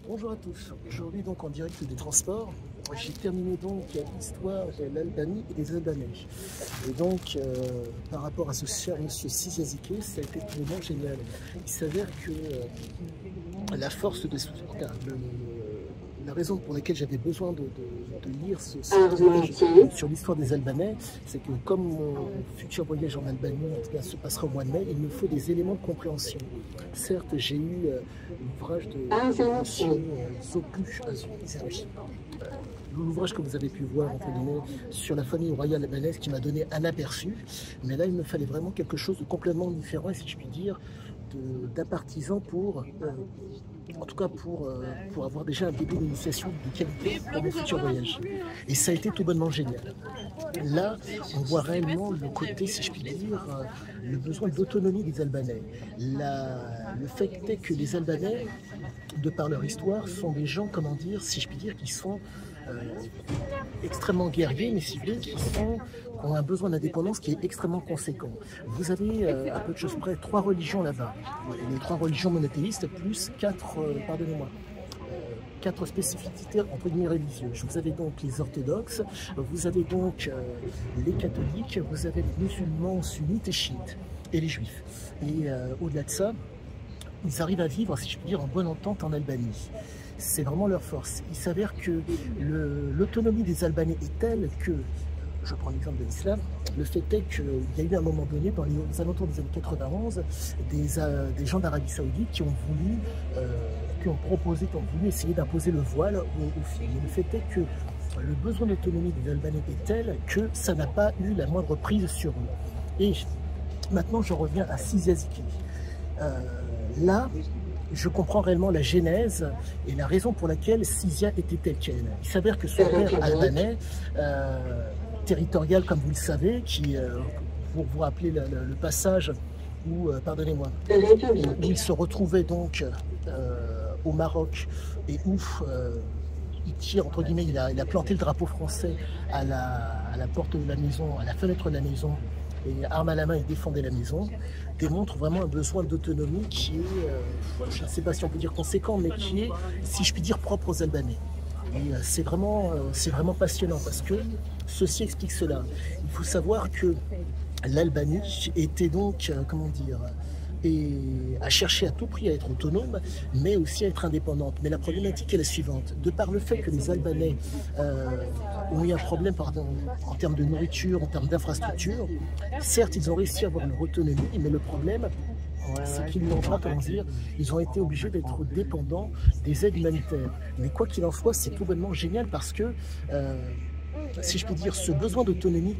Bonjour à tous, aujourd'hui donc en direct des transports, j'ai terminé donc l'histoire de l'Albanie et des Albanais. Et donc par rapport à ce cher monsieur Sizazike, ça a été vraiment génial. Il s'avère que la force de la raison pour laquelle j'avais besoin de lire ce voyage sur l'histoire des Albanais, c'est que comme mon futur voyage en Albanie en tout cas, se passera au mois de mai, il me faut des éléments de compréhension. Certes, j'ai eu l'ouvrage de M. Zoku Azuri, l'ouvrage que vous avez pu voir entre guillemets, sur la famille royale albanaise qui m'a donné un aperçu, mais là il me fallait vraiment quelque chose de complètement différent, si je puis dire, d'un partisan pour en tout cas pour avoir déjà un début d'initiation de qualité pour mon futur voyage. Et ça a été tout bonnement génial. Là, on voit réellement le côté, si je puis dire, le besoin d'autonomie des Albanais. Le fait est que les Albanais, de par leur histoire, sont des gens, comment dire, si je puis dire, qui sont extrêmement guerriers, mais ciblés, qui ont un besoin d'indépendance qui est extrêmement conséquent. Vous avez à peu de choses près 3 religions là-bas, les 3 religions monothéistes plus 4, pardonnez-moi, 4 spécificités entre guillemets religieuses. Vous avez donc les orthodoxes, vous avez donc les catholiques, vous avez les musulmans sunnites et chiites, et les juifs. Et au-delà de ça, ils arrivent à vivre, si je puis dire, en bonne entente en Albanie. C'est vraiment leur force. Il s'avère que l'autonomie des Albanais est telle que, je prends l'exemple de l'islam, le fait est qu'il y a eu à un moment donné, dans les alentours des années 91, des gens d'Arabie Saoudite qui ont voulu, qui ont voulu essayer d'imposer le voile aux filles. Mais le fait est que le besoin d'autonomie des Albanais est tel que ça n'a pas eu la moindre prise sur eux. Et maintenant, je reviens à Sizazike. Là, je comprends réellement la genèse et la raison pour laquelle Sizia était telle qu'elle. Il s'avère que son père albanais, territorial comme vous le savez, qui, pour vous rappeler le passage où, pardonnez-moi, où il se retrouvait donc au Maroc et où il tire, entre guillemets, il a planté le drapeau français à la porte de la maison, à la fenêtre de la maison, et arme à la main, il défendait la maison, démontre vraiment un besoin d'autonomie qui est, je ne sais pas si on peut dire conséquent, mais qui est, si je puis dire, propre aux Albanais. Et c'est vraiment passionnant parce que ceci explique cela. Il faut savoir que l'Albanie était donc, comment dire, et à chercher à tout prix à être autonome, mais aussi à être indépendante. Mais la problématique est la suivante. De par le fait que les Albanais ont eu un problème en termes de nourriture, en termes d'infrastructure, certes, ils ont réussi à avoir leur autonomie, mais le problème, c'est qu'ils n'ont pas, comment dire, ils ont été obligés d'être dépendants des aides humanitaires. Mais quoi qu'il en soit, c'est tout bonnement génial parce que, si je peux dire, ce besoin d'autonomie